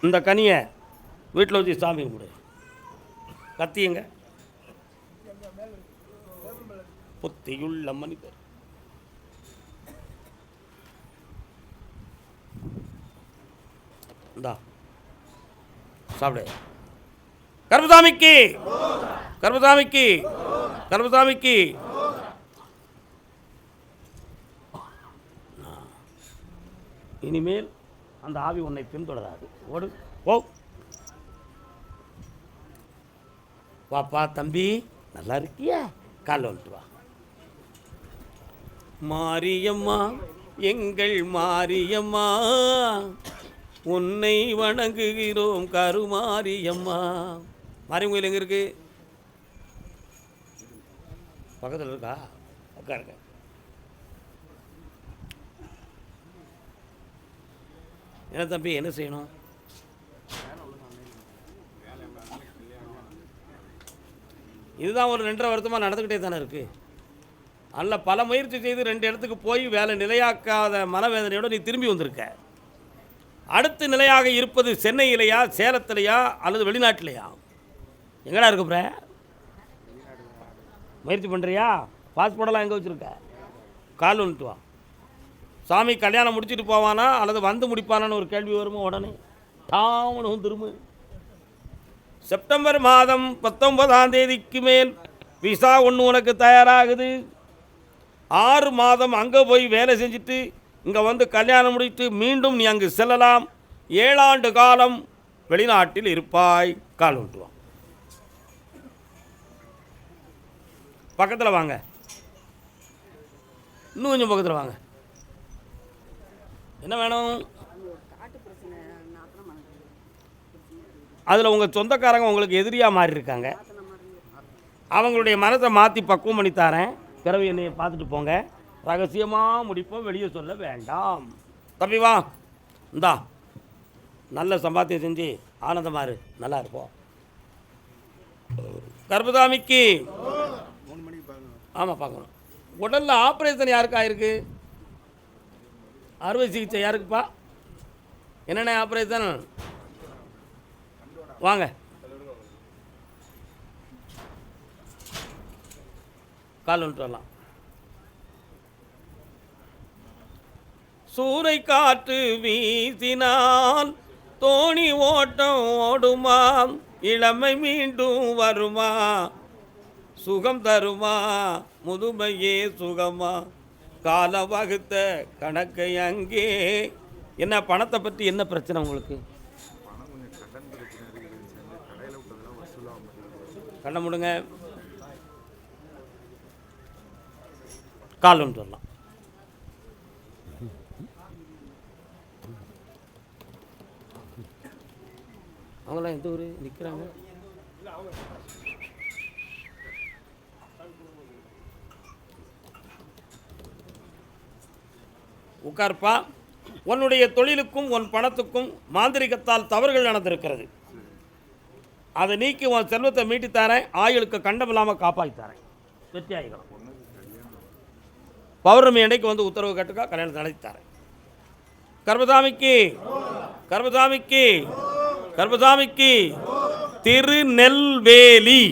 இந்த கனியை வீட்டில் வச்சு சாமி கும்பிடு. கத்தியங்க புத்தியுள்ள மனிதர். இந்தா சாப்பிடு. கருப்பசாமிக்கு, கருப்பசாமிக்கு, கருப்பசாமிக்கு. இனிமேல் அந்த ஆவி உன்னை பின்தொடராது. ஓடு ஓ. வாப்பா தம்பி, நல்லா இருக்கியா? காலைல வந்துட்டு வா. மாரியம்மா, எங்கள் மாரியம்மா, உன்னை வணங்குகிறோம் கருமாரியம்மா. மாரியம் கோயில் எங்கே இருக்கு? பக்கத்தில் இருக்கா? உட்காருங்க. என்ன தம்பி, என்ன செய்யணும்? இதுதான் ஒரு 2.5 வருஷமாக நடந்துக்கிட்டே தானே இருக்குது. அல்ல, பல முயற்சி செய்து 2 இடத்துக்கு போய் வேலை நிலையாக்காத மனவேதனையோடு நீ திரும்பி வந்திருக்க. அடுத்து நிலையாக இருப்பது சென்னையிலையா, சேலத்திலையா, அல்லது வெளிநாட்டிலையா? எங்கடா இருக்குற? முயற்சி பண்ணுறியா? பாஸ்போர்ட்டெல்லாம் எங்கே வச்சுருக்க? கால் வந்துட்டு வா. சாமி கல்யாணம் முடிச்சுட்டு போவானா அல்லது வந்து முடிப்பானான்னு ஒரு கேள்வி வருமோ, உடனே தாமனும் திரும்ப. செப்டம்பர் மாதம் 19ஆம் தேதிக்கு மேல் விசா ஒன்று உனக்கு தயாராகுது. 6 மாதம் அங்கே போய் வேலை செஞ்சுட்டு இங்கே வந்து கல்யாணம் முடித்து மீண்டும் நீ அங்கு செல்லலாம். 7 ஆண்டு காலம் வெளிநாட்டில் இருப்பாய். கால் விட்டுவான். பக்கத்தில் வாங்க, இன்னும் கொஞ்சம் பக்கத்தில் வாங்க. என்ன வேணும்? அதில் உங்கள் சொந்தக்காரங்க உங்களுக்கு எதிரியாக மாறி இருக்காங்க. அவங்களுடைய மனத்தை மாற்றி பக்குவம் பண்ணி தரேன். பிறகு என்னையை பார்த்துட்டு போங்க. ரகசியமாக முடிப்போம், வெளியே சொல்ல வேண்டாம். தம்பி வா, இந்தா நல்ல சம்பாத்தியம் செஞ்சு ஆனந்தமாக இரு, நல்லா இருப்போம். கர்ப்பசாமிக்கு ஆமாம் பார்க்கணும். உடலில் ஆப்ரேஷன் யாருக்கு ஆயிருக்கு? அறுவை சிகிச்சை யாருக்குப்பா? என்னென்ன ஆப்ரேஷன்? வாங்க. கால் வந்துட்டு வரலாம். சூறை காற்று வீசினால் தோணி ஓட்டம் ஓடுமா, இளமை மீண்டும் வருமா, சுகம் தருமா, முதுமையே சுகமா, கால வகுத்த கணக்கை அங்கே. என்ன பணத்தை பற்றி என்ன பிரச்சனை உங்களுக்கு? கண்ண முடுங்க. கால் ஒன்று வரலாம். அவங்களாம் எந்த ஊர் நிற்கிறாங்க? உட்கார்ப்பா. உன்னுடைய தொழிலுக்கும் உன் பணத்துக்கும் மாந்திரிகத்தால் தவறுகள் நடந்திருக்கிறது. அதை நீக்கி உன் செல்வத்தை மீட்டித்தாரேன். ஆயுளுக்கு கண்டம் இல்லாமல் காப்பாற்றித்தாரேன். வெற்றியாகிக்கலாம். பௌர்ணமி அன்னைக்கு வந்து உத்தரவு கேட்டுக்கா, கல்யாணத்தை நடத்தித்தாரேன். கர்ப்பசாமிக்கு, கர்ப்பசாமிக்கு, கர்ப்பசாமிக்கு. திருநெல்வேலி.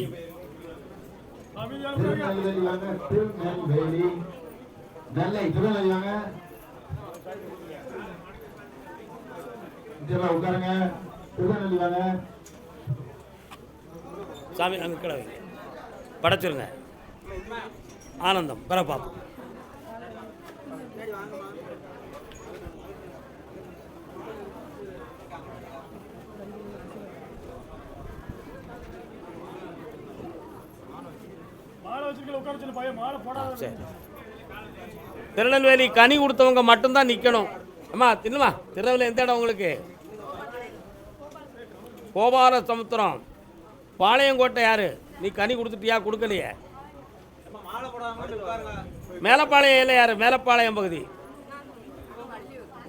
சாமி அங்கே கடை வைங்க, படைச்சிருங்க. ஆனந்தம் பெற பார்ப்போம். சரி, திருநெல்வேலி கனி கொடுத்தவங்க மட்டும்தான் நிற்கணும். அம்மா தின்னுமா. திருநெல்வேலி எந்த இடம் உங்களுக்கு? கோபால சமுத்திரம், பாளையங்கோட்டை. யாரு நீ? கனி கொடுத்துட்டியா? கொடுக்கலையே. மேலப்பாளையம் இல்லை. யாரு? மேலப்பாளையம் பகுதி.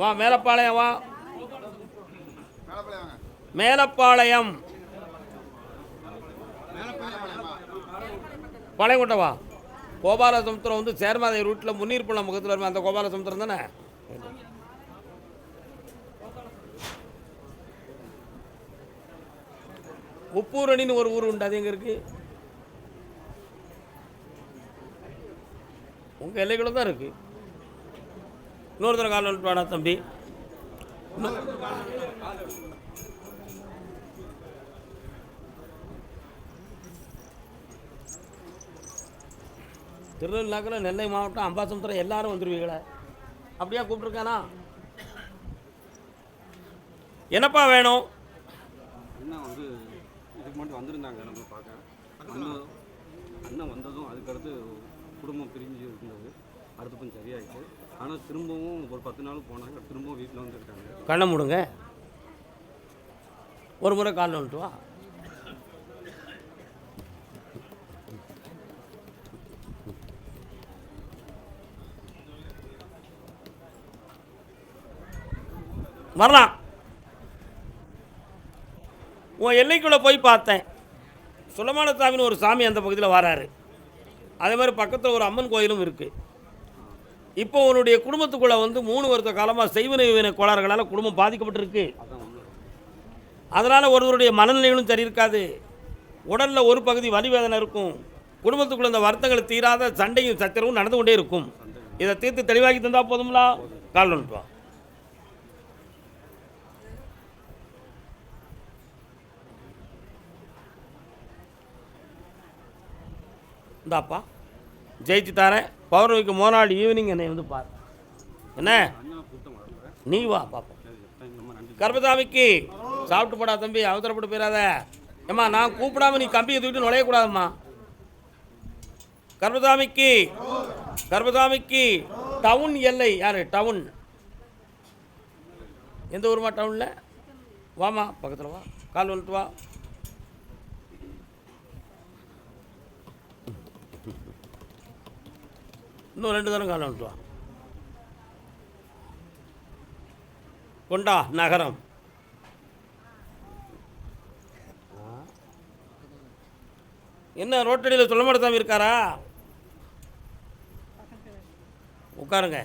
வா மேலப்பாளையம், வா மேலப்பாளையம், பாளையங்கோட்டை வா. கோபால சமுத்திரம் வந்து சேர்மாதை ரூட்டில் முன்னீர்பள்ளம் முகத்தில் வருமா? அந்த கோபால சமுத்திரம் தானே. உப்பூரணின்னு ஒரு ஊர் உண்டு, அது எங்கே இருக்குது? உங்கள் எல்லைக்குள்ள தான் இருக்குது. இன்னொரு தடவை கால் வந்துட்டு வாடா தம்பி. திருநெல்வேலியில் நெல்லை மாவட்டம் அம்பாசமுத்திரம் எல்லாரும் வந்துடுவீங்களே, அப்படியா கூப்பிட்ருக்கானா? என்னப்பா வேணும்? என்ன வந்து இதுக்கு மட்டும் வந்திருந்தாங்க நம்ம பார்க்க. அண்ணன் வந்ததும் அதுக்கடுத்து குடும்பம் பிரிஞ்சு இருந்தது, அடுத்து கொஞ்சம் சரியாயிடுச்சு. ஆனால் திரும்பவும் ஒரு 10 நாள் போனாங்க, திரும்பவும் வீட்டில் வந்துருக்காங்க. கண்ணை மூடுங்க, ஒரு முறை காலில் வந்துட்டு வா. வரலாம். உன் எல்லைக்குள்ளே போய் பார்த்தேன், சுலமான சாமின்னு ஒரு சாமி அந்த பகுதியில் வராரு. அதே மாதிரி பக்கத்தில் ஒரு அம்மன் கோயிலும் இருக்குது. இப்போ உன்னுடைய குடும்பத்துக்குள்ளே வந்து 3 வருஷ காலமாக செய்வினை கோளாறுகளால் குடும்பம் பாதிக்கப்பட்டிருக்கு. அதனால் ஒருவருடைய மனநிலைகளும் சரி இருக்காது, உடலில் ஒரு பகுதி வலி வேதனை இருக்கும், குடும்பத்துக்குள்ள இந்த வருத்தங்கள் தீராத சண்டையும் சச்சரவும் நடந்து கொண்டே இருக்கும். இதை தீர்த்து தெளிவாக்கி தந்தால் போதும்லா. கால் வந்துட்டு வா. இந்தாப்பா ஜெயிச்சு தரேன். பௌர்ணமிக்கு மோனாள் ஈவினிங் என்னை வந்து பாரு. என்ன நீ வா பாப்பா. கர்பசாமிக்கு சாப்பிட்டு போடா தம்பி, அவசரப்பட்டு போயிடாத. ஏம்மா நான் கூப்பிடாம நீ கம்பியை தூக்கிட்டு நுழையக்கூடாதும்மா. கர்பசாமிக்கு டவுன் எல்லை யார்? டவுன் எந்த ஊருமா? டவுனில் வாமா, பக்கத்தில் வா, கால் வந்துட்டு வா. இன்னும் 2 தரம் காலம் வந்துட்டு வா. கொண்டா நகரம். என்ன ரோட்டடியில் சொல்ல சாமி இருக்காரா? உட்காருங்க,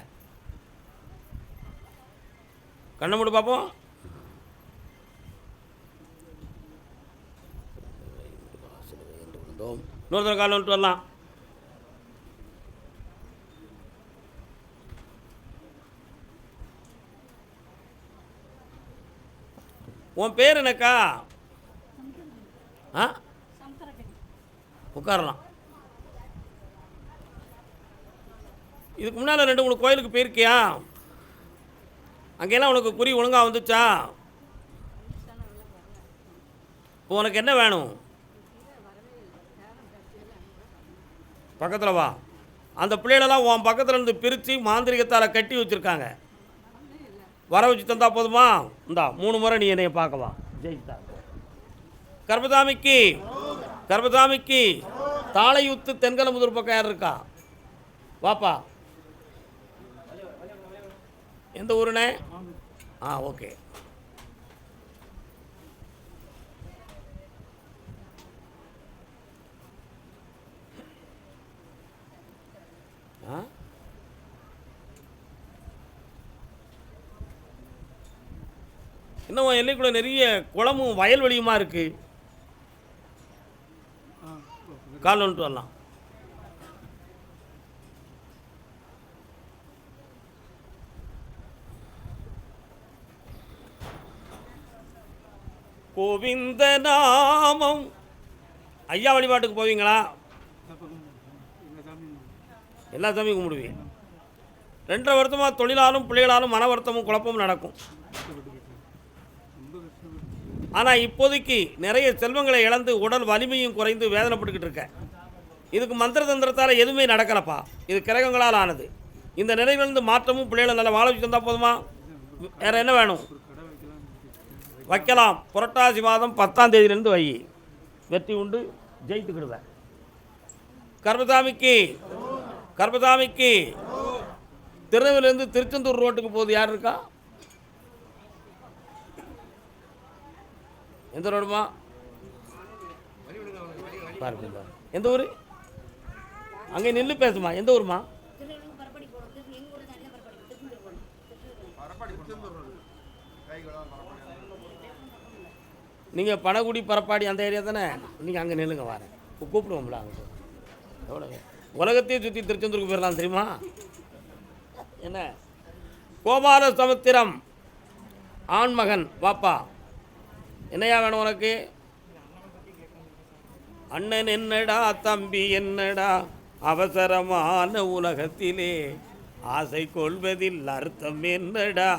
கண்ணை மூடி பார்ப்போம். இன்னொரு தரம் காலம் வந்துட்டு வரலாம். உன் பேர் என்னக்கா? ஆ, உட்காரலாம். இதுக்கு முன்னால் 2-3 கோயிலுக்கு போயிருக்கியா? அங்கெல்லாம் உனக்கு குறி ஒழுங்காக வந்துச்சா? இப்போ உனக்கு என்ன வேணும்? பக்கத்தில் வா. அந்த பிள்ளைகளெல்லாம் உன் பக்கத்தில் இருந்து பிரித்து மாந்திரிகத்தால் கட்டி வச்சுருக்காங்க. வர வச்சு தந்தா போதுமா? இந்தா 3 முறை நீ என்னைய பார்க்கவா. ஜெயித்தா. கர்பசாமிக்கு தாளையுத்து தென்கலமுதூர் பக்கம் யார் இருக்கா? வாப்பா. எந்த ஊருண்ணே? ஆ, ஓகே. இன்னும் எல்லைக்குள்ள நிறைய குளமும் வயல்வெளியுமா இருக்கு. கால் வந்துட்டு வரலாம். கோவிந்த நாமம். ஐயா வழிபாட்டுக்கு போவீங்களா? எல்லா சாமியும் கும்பிடுவீங்க. 2.5 வருஷமாக தொழிலாலும் பிள்ளைகளாலும் மன வருத்தமும் குழப்பமும் நடக்கும். ஆனால் இப்போதைக்கு நிறைய செல்வங்களை இழந்து உடல் வலிமையும் குறைந்து வேதனைப்பட்டுக்கிட்டு இருக்க. இதுக்கு மந்திர தந்திரத்தால் எதுவுமே நடக்கலப்பா. இது கிரகங்களால் ஆனது. இந்த நிலையிலிருந்து மாற்றமும் பிள்ளைகளை நல்லா வாழ வச்சு தந்தால் போதுமா? வேறு என்ன வேணும்? வைக்கலாம். புரட்டாசி மாதம் 10ஆம் தேதியிலேருந்து வை. வெற்றி உண்டு, ஜெயித்துக்கிடுவேன். கர்பசாமிக்கு திருநெல்வேலியிலேருந்து திருச்செந்தூர் ரோட்டுக்கு போகுது யார் இருக்கா? எந்த ரோடுமா? பாருங்க, எந்த ஊர்? அங்கே நின்று பேசுமா. எந்த ஊருமா? நீங்கள் பனகுடி பரப்பாடி அந்த ஏரியா தானே? நீங்கள் அங்கே நில்லுங்க, வரேன் கூப்பிடுவோம்ல. அங்கே எவ்வளோ உலகத்தையே சுற்றி திருச்செந்தூருக்கு போயிடலாம் தெரியுமா? என்ன கோபால சமுத்திரம் ஆண்மகன் வாப்பா, என்னையா வேணும் உனக்கு? அண்ணன் என்னடா தம்பி என்னடா அவசரமான உலகத்திலே ஆசை கொள்வதில் அர்த்தம் என்னடா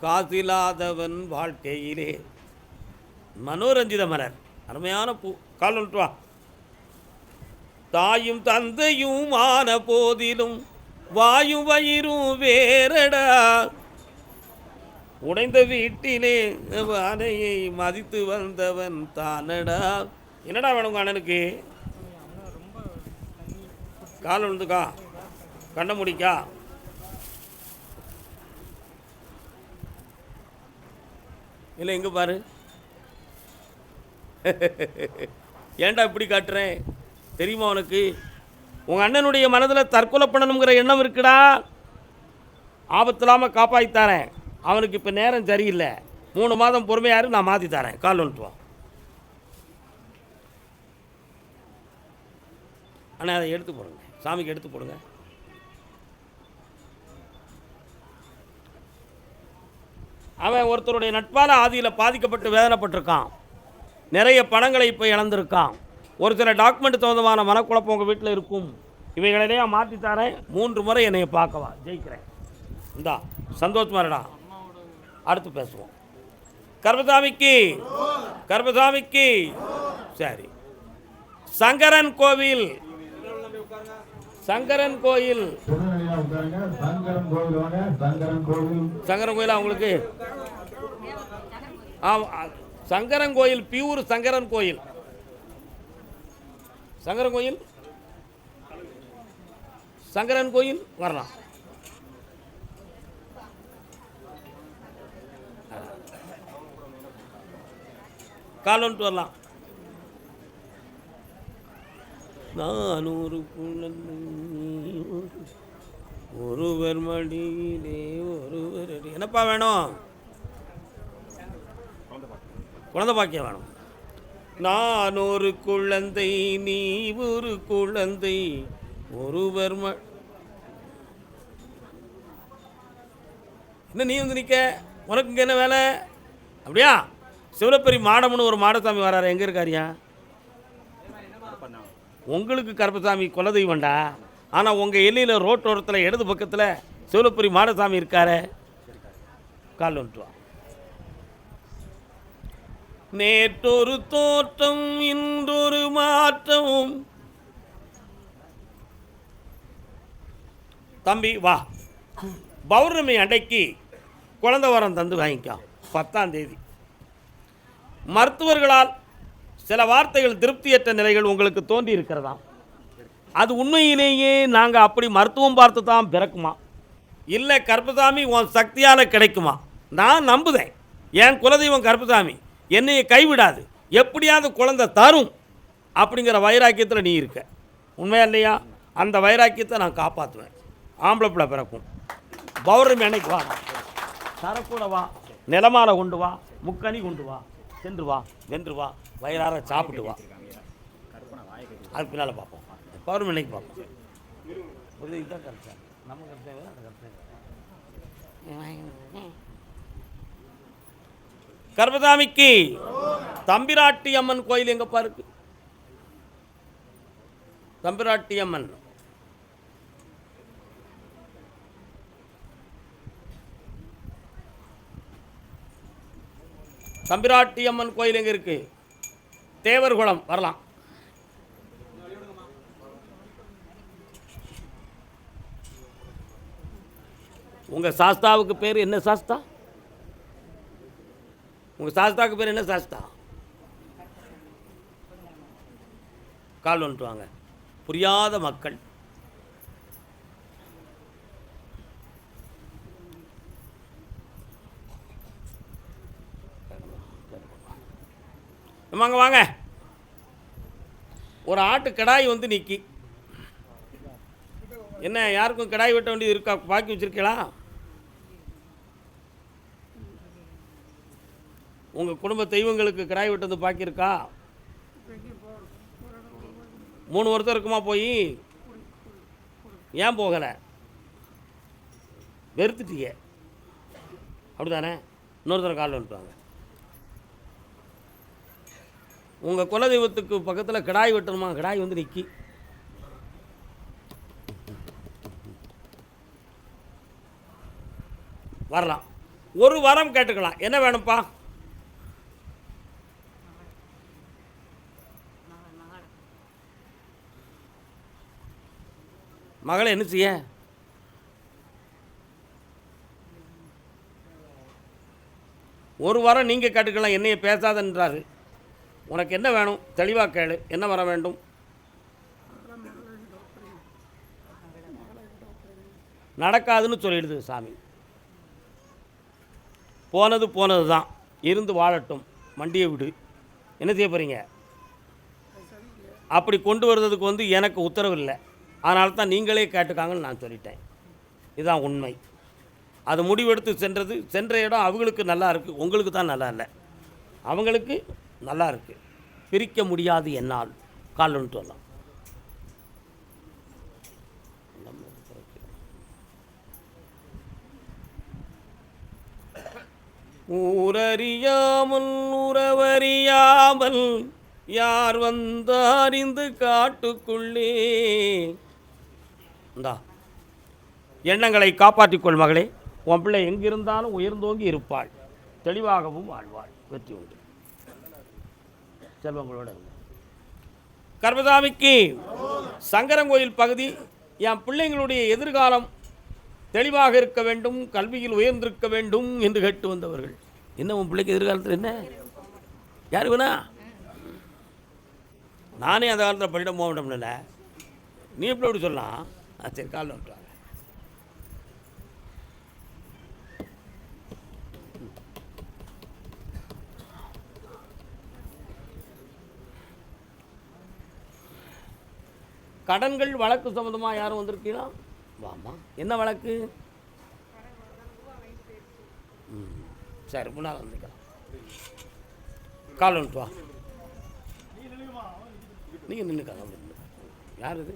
காசில்லாதவன் வாழ்க்கையிலே. மனோரஞ்சித மலர், அருமையான பூ. கால் வந்துட்டு வா. தாயும் தந்தையும் ஆன போதிலும் வாயும் வயிறும் வேறடா, உடைந்த வீட்டிலே வானையை மதித்து வந்தவன் தானடா. என்னடா வேணுங்க அண்ணனுக்கு? கால் விழுந்துக்கா, கண்ண முடிக்கா. இல்லை எங்கே பாரு. ஏன்டா இப்படி காட்டுறேன் தெரியுமா உனக்கு? உங்கள் அண்ணனுடைய மனதில் தற்கொலை பண்ணணுங்கிற எண்ணம் இருக்குடா. ஆபத்து இல்லாமல் காப்பாற்றித்தாரேன். அவனுக்கு இப்போ நேரம் சரியில்லை, 3 மாதம் பொறுமையாரு, நான் மாற்றி தரேன். கால் வந்துட்டு வா அண்ணா, அதை எடுத்து போடுங்க, சாமிக்கு எடுத்து போடுங்க. அவன் ஒருத்தருடைய நட்பால் ஆதியில் பாதிக்கப்பட்டு வேதனைப்பட்டிருக்கான். நிறைய பணங்களை இப்போ இழந்திருக்கான். ஒரு சில டாக்குமெண்ட் சம்மந்தமான மனக்குழப்பம் உங்கள் வீட்டில் இருக்கும். இவைகளே மாற்றி தரேன். 3 முறை என்னைய பார்க்கவா, ஜெயிக்கிறேன். இந்தா சந்தோஷமா இருடா. அடுத்து பேசுவோம். கர்மசாமிக்கு கர்மசாமிக்கு சரி. சங்கரன் கோவில், சங்கரன் கோயில், சங்கரன் கோயில் அவங்களுக்கு. சங்கரன் கோயில் பியூர் சங்கரன் கோயில். சங்கரன் கோயில், சங்கரன் கோயில் வரலாம். கால் வந்துட்டு வரலாம். நான் ஒரு குழந்தை ஒருவர் மடியிலே ஒருவர் அடி. என்னப்பா வேணும்? குழந்தை பாக்கியம் வேணும். நான் ஒரு குழந்தை நீ ஒரு குழந்தை ஒருவர் என்ன நீ வந்து நிற்க, உனக்கு இங்கே என்ன வேலை? அப்படியா? சிவலப்பெரி மாடம்னு ஒரு மாடசாமி வராரு, எங்கே இருக்காரியா? உங்களுக்கு கருப்பசாமி குலதெய்வண்டா. ஆனால் உங்கள் எல்லையில் ரோட்டோரத்தில் இடது பக்கத்தில் சிவலப்பெரி மாடசாமி இருக்காரு. கால் வந்துட்டு வா. நேற்றொரு தோற்றம் இன்றொரு மாற்றம். தம்பி வா, பௌர்ணமி அன்னைக்கு குழந்தை வரம் தந்து வாங்கிக்கோ. 10ஆம் தேதி மருத்துவர்களால் சில வார்த்தைகள் திருப்தியற்ற நிலைகள் உங்களுக்கு தோன்றி இருக்கிறதா? அது உண்மையிலேயே நாங்கள் அப்படி மருத்துவம் பார்த்து தான் பிறக்குமா, இல்லை கருப்பசாமி உன் சக்தியால் கிடைக்குமா? நான் நம்புதேன். என் குலதெய்வம் கருப்பசாமி என்னையை கைவிடாது, எப்படியாவது குழந்தை தரும் அப்படிங்கிற வைராக்கியத்தில் நீ இருக்க. உண்மையா இல்லையா? அந்த வைராக்கியத்தை நான் காப்பாற்றுவேன். ஆம்பளை பிள்ளை பிறக்கும். பௌர்ணமி அன்னைக்கு வா, தரக்கூட வா, நிலமாலை கொண்டு வா, முக்கணி கொண்டு வா, சென்று வா, வென்று வா, வயிறார சாப்பிட்டு வா. அது பின்னால் பார்ப்போம். பௌர்ணமி அன்னைக்கு பார்ப்போம். இதுதான் கரெக்டாக நம்ம கரெக்டாக அது கரெக்டாக. கர்மசாமிக்கு தம்பிராட்டி அம்மன் கோயில் எங்கப்பா இருக்கு? தம்பிராட்டி அம்மன் தம்பிராட்டி அம்மன் கோயில் எங்கே இருக்கு? தேவர்குளம் வரலாம். உங்கள் சாஸ்தாவுக்கு பேர் என்ன சாஸ்தா? உங்கள் சாஸ்தாவுக்கு பேர் என்ன சாஸ்தா? கால் வந்துட்டு வாங்க. புரியாத மக்கள். வாங்க வாங்க. ஒரு ஆட்டு கடாய் வந்து நிற்கி. என்ன யாருக்கும் கடாய் வெட்ட வேண்டியது இருக்கா? பாக்கி வச்சிருக்கீங்களா? உங்கள் குடும்ப தெய்வங்களுக்கு கிடாய் வெட்டது பாக்கியிருக்கா? 3 வருஷம் இருக்குமா போய்? ஏன் போகலை? வெறுத்துட்டீங்க அப்படி தானே? இன்னொருத்தர காலில் வந்துட்டாங்க. உங்கள் குலதெய்வத்துக்கு பக்கத்தில் கிடாய் வெட்டணுமா? கிடாய் வந்து நிற்கி. வரலாம். ஒரு வரம் கேட்டுக்கலாம். என்ன வேணும்ப்பா? மகளை என்ன செய்ய? ஒரு வாரம் நீங்கள் கேட்டுக்கலாம். என்னைய பேசாதன்றாரு. உனக்கு என்ன வேணும்? தெளிவாக கேளு. என்ன வர வேண்டும்? நடக்காதுன்னு சொல்லிடுது சாமி. போனது போனது தான், இருந்து வாழட்டும், மண்டியை விடு. என்ன செய்ய போகிறீங்க? அப்படி கொண்டு வர்றதுக்கு வந்து எனக்கு உத்தரவு இல்லை. அதனால தான் நீங்களே கேட்டுக்காங்கன்னு நான் சொல்லிட்டேன். இதுதான் உண்மை. அது முடிவெடுத்து சென்ற இடம் அவங்களுக்கு நல்லா இருக்குது, உங்களுக்கு தான் நல்லா இல்லை. அவங்களுக்கு நல்லா இருக்குது. பிரிக்க முடியாது என்னால். கால்னுட்டு வரலாம். ஊரறியாமல் உறவறியாமல் யார் வந்தார் இந்த காட்டுக்குள்ளே. இந்தா எண்ணங்களை காப்பாற்றிக்கொள் மகளே. உன் பிள்ளை எங்கிருந்தாலும் உயர்ந்தோங்கி இருப்பாள், தெளிவாகவும் வாழ்வாள். வெற்றி உண்டு. செல்வங்களோட கர்மசாமிக்கு சங்கரங்கோயில் பகுதி. என் பிள்ளைங்களுடைய எதிர்காலம் தெளிவாக இருக்க வேண்டும், கல்வியில் உயர்ந்திருக்க வேண்டும் என்று கேட்டு வந்தவர்கள். என்ன உன் பிள்ளைக்கு எதிர்காலத்தில் என்ன? யார் வேணா? நானே அந்த காலத்தில் பள்ளியிடம் போக வேண்டும்ல. நீ எப்படி அப்படி சொல்லலாம்? சரி, காலில் வந்துட்டாங்க. கடன்கள் வழக்கு சம்மந்தமாக யாரும் வந்திருக்கீங்களா? வாமா. என்ன வழக்கு? சரி, முன்னால் வந்துக்கலாம். கால் வந்துட்டு வா. நீங்கள் நின்றுக்காங்க. அப்படி யார் இது?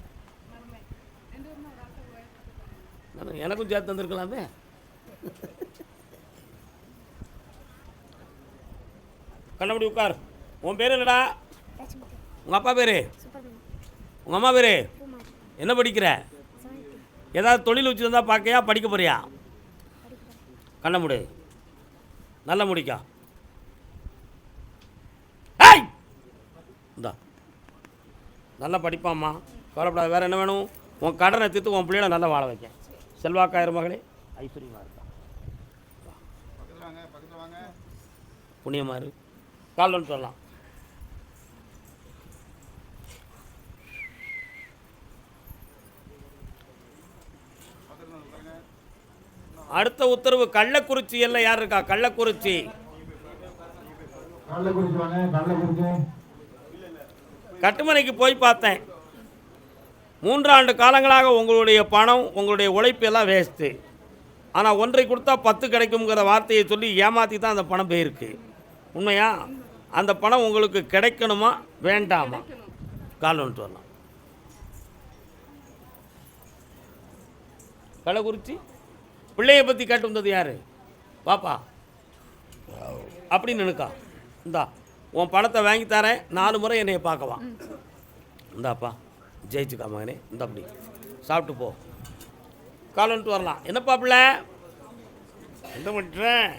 எனக்கும் சேர்த்து வந்திருக்கலாமே. கண்ணபடி உட்கார். உன் பேர் என்னடா? உங்கள் அப்பா பேர்? உங்கள் அம்மா பேர்? என்ன படிக்கிற? ஏதாவது தொழில் வச்சு இருந்தால் பார்க்கையா, படிக்க போறியா? கண்ண முடி, நல்லா முடிக்கா. ஏய் இந்தா நல்லா படிப்பாம்மா, கவலைப்படாது. வேறு என்ன வேணும்? உன் கடனை தீர்த்து உன் பிள்ளைகளை நல்லா வாழ வைக்க. செல்வாக்காயிரம் மகளே, ஐஸ்வர்யமாக இருக்கா. புண்ணியமாரு. கால்னு சொல்லலாம். அடுத்த உத்தரவு கள்ளக்குறிச்சி எல்லாம் யார் இருக்கா? கள்ளக்குறிச்சி. கட்டுமனைக்கு போய் பார்த்தேன். 3 ஆண்டு காலங்களாக உங்களுடைய பணம், உங்களுடைய உழைப்பு எல்லாம் வேஸ்ட்டு. ஆனால் ஒன்றை கொடுத்தா 10 கிடைக்குங்கிற வார்த்தையை சொல்லி ஏமாற்றி தான் அந்த பணம் போயிருக்கு. உண்மையா? அந்த பணம் உங்களுக்கு கிடைக்கணுமா வேண்டாமா? கால் வந்துட்டு வரலாம். கள்ளக்குறிச்சி பிள்ளையை பற்றி கேட்டு வந்தது யார்? பாப்பா அப்படின்னு நினைக்கா. இந்தா உன் பணத்தை வாங்கி தரேன், 4 முறை என்னையை பார்க்கலாம். இந்தாப்பா ஜெயிச்சுக்கா மகனே, இந்த அப்படி சாப்பிட்டு போ. கால் வந்துட்டு வரலாம். என்னப்பா பிள்ளை என்ன பண்ணுறேன்?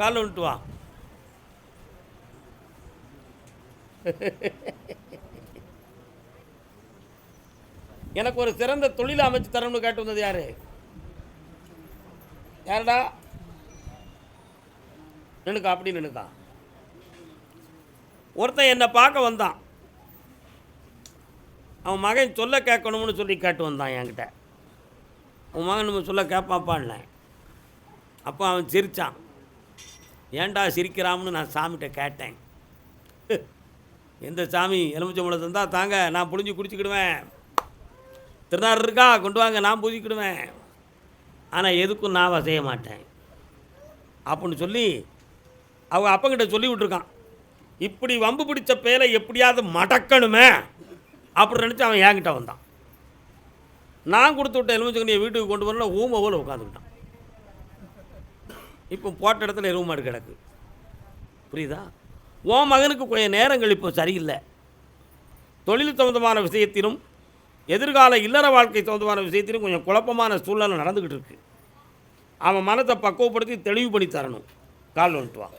கால் வந்துட்டு வா. எனக்கு ஒரு சிறந்த தொழிலை அமைச்சு தரணும்னு கேட்டு வந்தது யாரு? யாருடா? நினைக்கா, அப்படி நினைக்கா. ஒருத்தன் என்னை பார்க்க வந்தான். அவன் மகன் சொல்ல கேட்கணும்னு சொல்லி கேட்டு வந்தான் என்கிட்ட. உன் மகன் நம்ம சொல்ல கேட்பாப்பான்னு. அப்போ அவன் சிரித்தான். ஏன்டா சிரிக்கிறான்னு நான் சாமிகிட்ட கேட்டேன். எந்த சாமி எலுமிச்சம்பழம் தந்தா தாங்க, நான் புழிஞ்சு குடிச்சிக்கிடுவேன். திருநாறு இருக்கா, கொண்டு வாங்க, நான் பூஜிக்கிடுவேன். ஆனால் எதுக்கும் நான் வசைய மாட்டேன். அப்படின்னு சொல்லி அவங்க அப்பங்கிட்ட சொல்லி விட்டுருக்கான். இப்படி வம்பு பிடிச்ச பேலை எப்படியாவது மடக்கணுமே அப்படி நினச்சி அவன் என்கிட்ட வந்தான். நான் கொடுத்து விட்ட எலுமிச்சங்கனியை வீட்டுக்கு கொண்டு வரல, ஊமை போல் உட்காந்துக்கிட்டான். இப்போ போட்ட இடத்துல எருவு மாடு கிடக்கு. புரியுதா? உன் மகனுக்கு கொஞ்சம் நேரங்கள் இப்போ சரியில்லை. தொழில் சம்பந்தமான விஷயத்திலும் எதிர்கால இல்லற வாழ்க்கை சம்பந்தமான விஷயத்திலும் கொஞ்சம் குழப்பமான சூழ்நிலை நடந்துக்கிட்டு இருக்கு. அவன் மனத்தை பக்குவப்படுத்தி தெளிவு பண்ணி தரணும். கால் வந்துட்டு வா.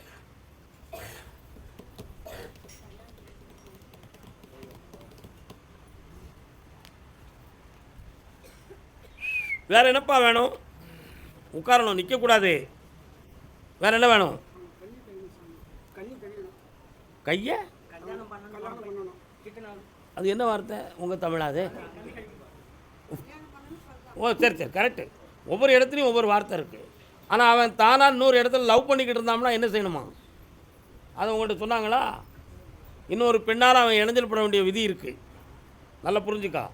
வேறு என்னப்பா வேணும்? உட்காரணும், நிற்கக்கூடாது. வேறு என்ன வேணும்? கையை அது என்ன வார்த்தை உங்கள் தமிழாது? ஓ சரி சரி, கரெக்டு. ஒவ்வொரு இடத்துலையும் ஒவ்வொரு வார்த்தை இருக்குது. ஆனால் அவன் தானாக இன்னொரு இடத்துல லவ் பண்ணிக்கிட்டு இருந்தான்னா என்ன செய்யணுமா? அது உங்கள்கிட்ட சொன்னாங்களா? இன்னொரு பெண்ணால் அவன் இணைஞ்சல் பட வேண்டிய விதி இருக்குது. நல்லா புரிஞ்சுக்கா.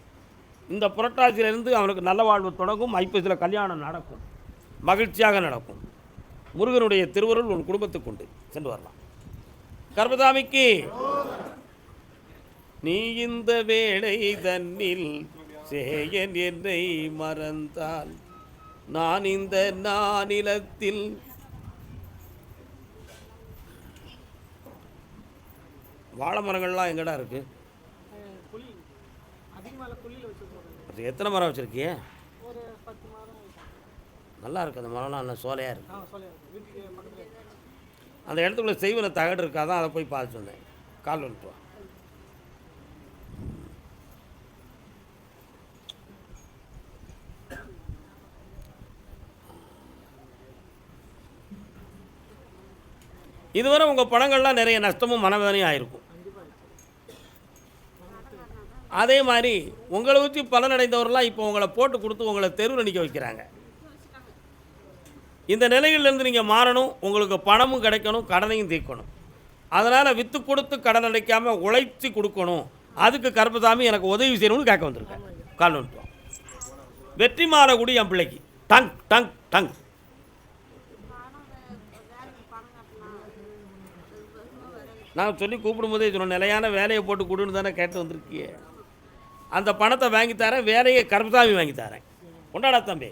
இந்த புரட்டாசியிலேருந்து அவனுக்கு நல்ல வாழ்வு தொடங்கும். ஐப்பசியில் கல்யாணம் நடக்கும், மகிழ்ச்சியாக நடக்கும். முருகனுடைய திருவருள் ஒரு குடும்பத்துக்கு உண்டு. சென்று வரலாம். கர்மசாமிக்கு நீ இந்த வேளை தன்னில் சேயன் என்னை மறந்தால் நான் இந்த நானிலத்தில் வாழை மரங்கள்லாம் எங்கடா இருக்கு? எத்தனை மரம் வச்சுருக்கிய? நல்லா இருக்கு. அந்த மரம்லாம் நல்லா சோலையாக இருக்கு. அந்த இடத்துக்குள்ள செய்வன தகடு இருக்காதான், அதை போய் பார்த்துட்டு வந்தேன். கால் வந்துட்டு வா. இதுவரை உங்கள் பணங்கள்லாம் நிறைய நஷ்டமும் மனவேதனையும் ஆயிருக்கும். அதே மாதிரி உங்களை வச்சு பலனடைந்தவர்களாம் இப்போ உங்களை போட்டு கொடுத்து உங்களை தெருவில் நிற்க வைக்கிறாங்க. இந்த நிலையிலேருந்து நீங்கள் மாறணும். உங்களுக்கு பணமும் கிடைக்கணும், கடனையும் தீர்க்கணும். அதனால் விற்று கொடுத்து கடன் அடைக்காமல் உழைச்சி கொடுக்கணும். அதுக்கு கர்மசாமி எனக்கு உதவி செய்யணும்னு கேட்க வந்திருக்கேன். கால் வந்துட்டோம். வெற்றி மாறக்கூடிய என் பிள்ளைக்கு டங் டங் டங். நான் சொல்லி கூப்பிடும்போதே சொன்னேன், நிலையான வேலையை போட்டு கொடுன்னு தானே கேட்டு வந்திருக்கியே. அந்த பணத்தை வாங்கித்தாரேன், வேலையை கர்மசாமி வாங்கித்தாரேன். கொண்டாடா தம்பி,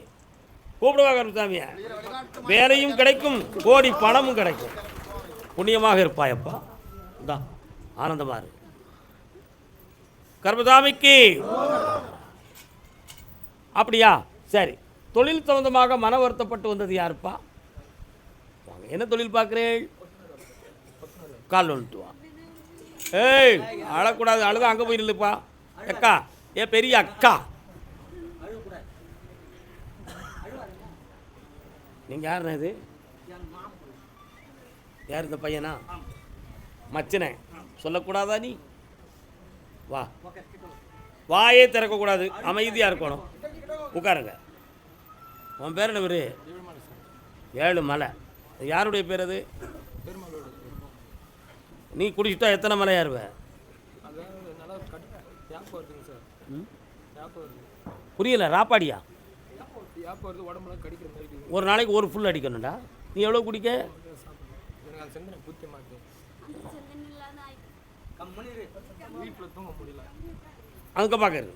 கூப்பிடுவா கர்மசாமியை. வேலையும் கிடைக்கும், கோடி பணமும் கிடைக்கும். புண்ணியமாக இருப்பாயப்பா. தான் ஆனந்தமாக இருக்கு. கர்மசாமிக்கு அப்படியா? சரி. தொழில் சம்பந்தமாக மன வருத்தப்பட்டு வந்தது யாருப்பா? என்ன தொழில் பார்க்குறேன்? கால் வந்துட்டு வா. ஏய், அழக்கூடாது. அழுத அங்கே போய் நில்லுப்பா. அக்கா, ஏ பெரிய அக்கா, நீங்கள் யாருண்ணா? இது யார்? இந்த பையனா? மச்சனே, சொல்லக்கூடாதா? நீ வா. வாயே திறக்கக்கூடாது, அமைதியாக இருக்கணும். உட்காருங்க. உன் பேர் என்ன பேர்? ஏழு மலை. யாருடைய பேர் அது? நீ குடிச்சிட்டா எத்தனை மலை ஏறுவேன்? புரியல. ராப்பாடியா? ஒரு நாளைக்கு ஒரு ஃபுல் அடிக்கணும்டா. நீ எவ்வளோ குடிக்க? அங்கே பார்க்கறது,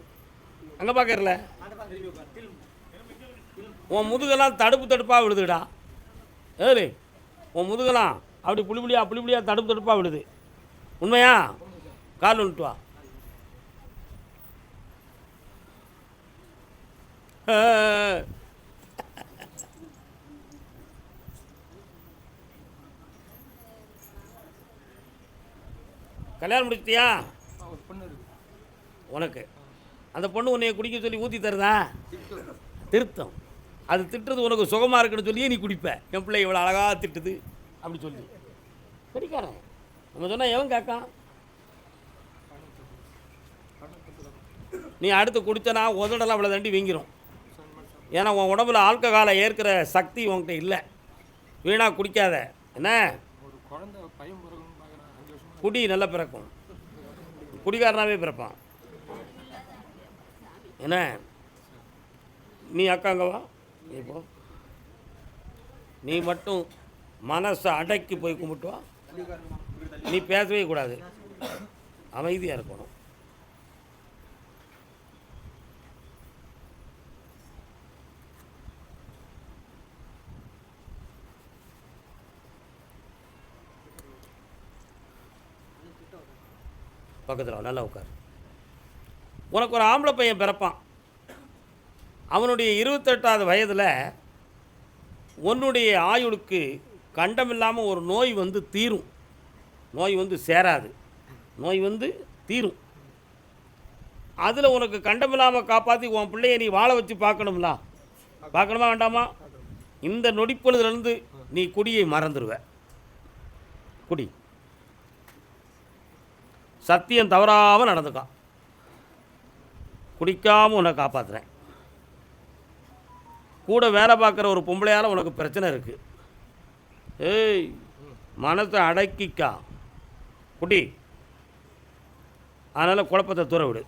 அங்கே பார்க்கறல. உன் முதுகெல்லாம் தடுப்பு தடுப்பாக விழுதுடா. ஏழு, உன் முதுகெல்லாம் அப்படி புளிப்புளியாக தடுப்பு தடுப்பாக விழுது. உண்மையா? கால் வந்துட்டு வா. கல்யாணம் முடிச்சிட்டியா? உனக்கு அந்த பொண்ணு உன்னைய குடிக்க சொல்லி ஊற்றி தருதா? திருத்தம். அது திட்டுறது உனக்கு சுகமாக இருக்குன்னு சொல்லியே நீ குடிப்ப. என் பிள்ளை இவ்வளோ அழகாக திட்டுது அப்படி சொல்லி கடிக்காரன். நம்ம சொன்னால் எவன் கேட்கான்? நீ அடுத்து குடித்தனா உதடலாம் அவ்வளோ தண்டி வீங்கிரும். ஏன்னா உன் உடம்புல ஆல்கஹாலை ஏற்கிற சக்தி உன்கிட்ட இல்லை. வீணாக குடிக்காத. என்ன குடி நல்லா பிறக்கும். குடிகாரனாகவே பிறப்பான். என்ன நீ அக்காங்க வா. இப்போ நீ மட்டும் மனசை அடக்கி போய் கும்பிட்டு வா. நீ பேசவே கூடாது, அமைதியாக இருக்கணும். பக்கத்தில் நல்லா உட்கார். உனக்கு ஒரு ஆம்பளை பையன் பிறப்பான். அவனுடைய 28வது வயதில் உன்னுடைய ஆயுளுக்கு கண்டமில்லாமல் ஒரு நோய் வந்து தீரும். நோய் வந்து சேராது, நோய் வந்து தீரும். அதில் உனக்கு கண்டமில்லாமல் காப்பாற்றி உன் பிள்ளையை நீ வாழ வச்சு பார்க்கணும்ல, பார்க்கணுமா வேண்டாமா? இந்த நொடிப்பொழுதுலேருந்து நீ குடியை மறந்துடுவ. குடி சத்தியம் தவறாமல் நடந்துக்கான். குடிக்காமல் உன்னை காப்பாற்றுறேன். கூட வேலை பார்க்குற ஒரு பொம்பளையால் உனக்கு பிரச்சனை இருக்குது. ஏய், மனசை அடக்கிக்கா, குடி. அதனால் குழப்பத்தை தூர விடு.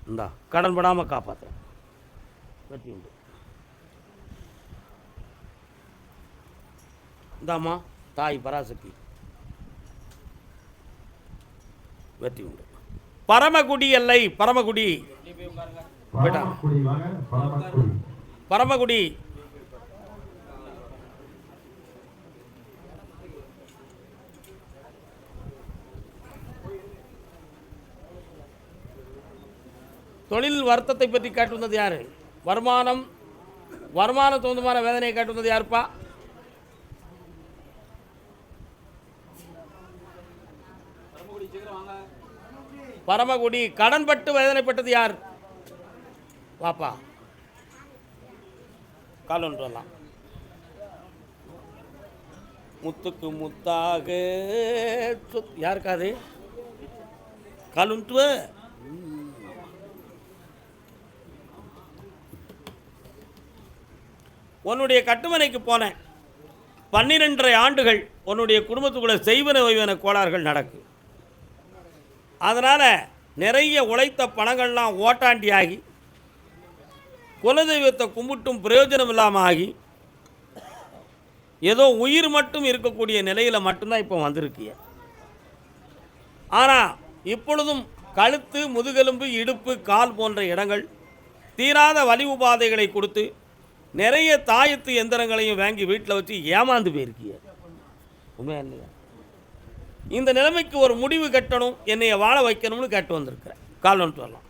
இந்தா கடன் படாமல் காப்பாற்றுறேன். வெற்றி உண்டு. இந்தாம்மா தாய் பராசக்தி, வெற்றி உண்டு. பரமக்குடி எல்லை, பரமக்குடி, பரமக்குடி. தொழில் வருத்தத்தை பற்றி கேட்டு வந்தது யாரு? வருமானம் சம்பந்தமான வேதனையை கேட்டு வந்தது யாருப்பா? பரமக்குடி. கடன்பட்டு வேதனைப்பட்டது யார்? வாப்பா, கால் ஒன்று வரலாம். முத்துக்கு முத்தாக யாருக்காது கால் ஒன்று. உன்னுடைய கட்டுமனைக்கு போனேன். 12.5 ஆண்டுகள் உன்னுடைய குடும்பத்துக்குள்ள செய்வன ஓய்வன கோளாறுகள் நடக்கு. அதனால் நிறைய உழைத்த பணங்கள்லாம் ஓட்டாண்டியாகி குலதெய்வத்தை கும்பிட்டும் பிரயோஜனம் இல்லாமல் ஆகி ஏதோ உயிர் மட்டும் இருக்கக்கூடிய நிலையில் மட்டும்தான் இப்போ வந்திருக்கிய. ஆனால் இப்பொழுதும் கழுத்து, முதுகெலும்பு, இடுப்பு, கால் போன்ற இடங்கள் தீராத வலி உபாதைகளை கொடுத்து நிறைய தாயத்து எந்திரங்களையும் வாங்கி வீட்டில் வச்சு ஏமாந்து போயிருக்கிய. உண்மையா இல்லையா? இந்த நிலைமைக்கு ஒரு முடிவு கட்டணும், என்னைய வாழ வைக்கணும்னு கேட்டு வந்திருக்கிறேன். கால் வந்துட்டு வரலாம்.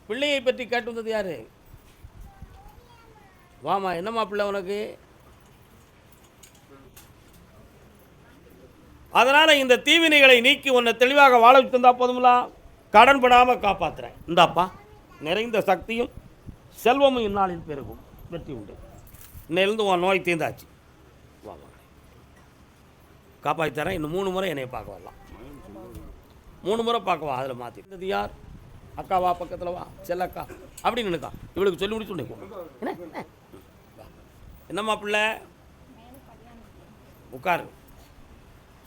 பிள்ளையை பற்றி கேட்டு வந்தது யாரு? வாமா, என்னம்மா பிள்ளை உனக்கு? அதனால் இந்த தீவினைகளை நீக்கி உன்னை தெளிவாக வாழ வச்சிருந்தா போதுங்களா? கடன் படாமல் காப்பாற்றுறேன். இந்தாப்பா, நிறைந்த சக்தியும் செல்வமும் இந்நாளில் பெருகும். வெற்றி உண்டு. இன்னிலிருந்து உன் நோய் தீர்ந்தாச்சு. வாங்க, காப்பாற்றி தரேன். இன்னும் 3 முறை என்னை பார்க்க வரலாம். 3 முறை பார்க்கவா? அதில் மாற்றிருந்தது யார்? அக்காவா? பக்கத்தில் வா, செல்லக்கா அப்படின்னு நினைக்கா. இவளுக்கு சொல்லி முடிச்சு என்ன என்னம்மா பிள்ளை? உட்காரு.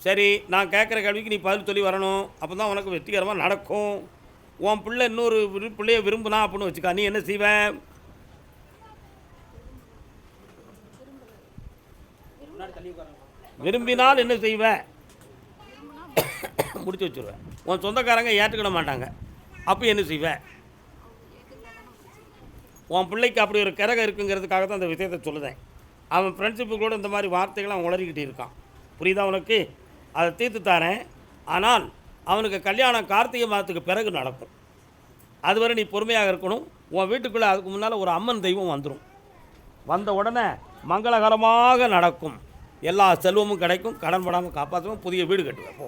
சரி, நான் கேட்குற கேள்விக்கு நீ பதில் சொல்லி வரணும். அப்போ தான் உனக்கு வெற்றிகரமாக நடக்கும். உன் பிள்ளை இன்னொரு பிள்ளையை விரும்புனா அப்படின்னு வச்சுக்கா, நீ என்ன செய்வ? விரும்பினால் என்ன செய்வ? முடிச்சு வச்சுருவேன். உன் சொந்தக்காரங்க ஏற்றுக்கிட மாட்டாங்க, அப்போ என்ன செய்வ? உன் பிள்ளைக்கு அப்படி ஒரு கிரகம் இருக்குங்கிறதுக்காக தான் அந்த விஷயத்தை சொல்லுதேன். அவன் ஃப்ரெண்ட்ஷிப்புகளோடு இந்த மாதிரி வார்த்தைகளை அவன் உளறிக்கிட்டு இருக்கான். புரியுதா உனக்கு? அதை தீர்த்து தரேன். ஆனால் அவனுக்கு கல்யாணம் கார்த்திகை மாதத்துக்கு பிறகு நடக்கும். அதுவரை நீ பொறுமையாக இருக்கணும். உன் வீட்டுக்குள்ளே அதுக்கு முன்னால் ஒரு அம்மன் தெய்வம் வந்துடும். வந்த உடனே மங்களகரமாக நடக்கும். எல்லா செல்வமும் கிடைக்கும். கடன் படாமல் காப்பாற்றுவோம். புதிய வீடு கட்டுவேன். போ,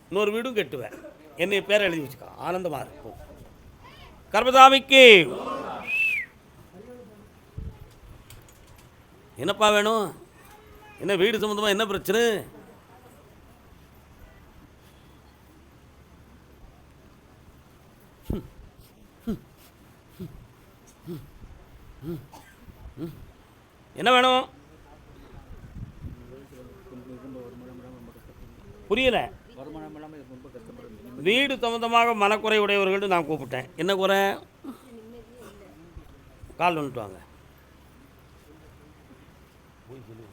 இன்னொரு வீடும் கட்டுவேன். என்னை பேரை எழுதி வச்சுக்கா. ஆனந்தமாக இருக்கும். கர்மசாமிக்கு என்னப்பா வேணும்? என்ன வீடு சம்மந்தமாக என்ன பிரச்சனை? என்ன வேணும்? புரியல. வீடு சம்மந்தமாக மனக்குறை உடையவர்கள் நான் கூப்பிட்டேன். என்ன குறை? கால் வந்துட்டு வாங்க. போய் சொல்லி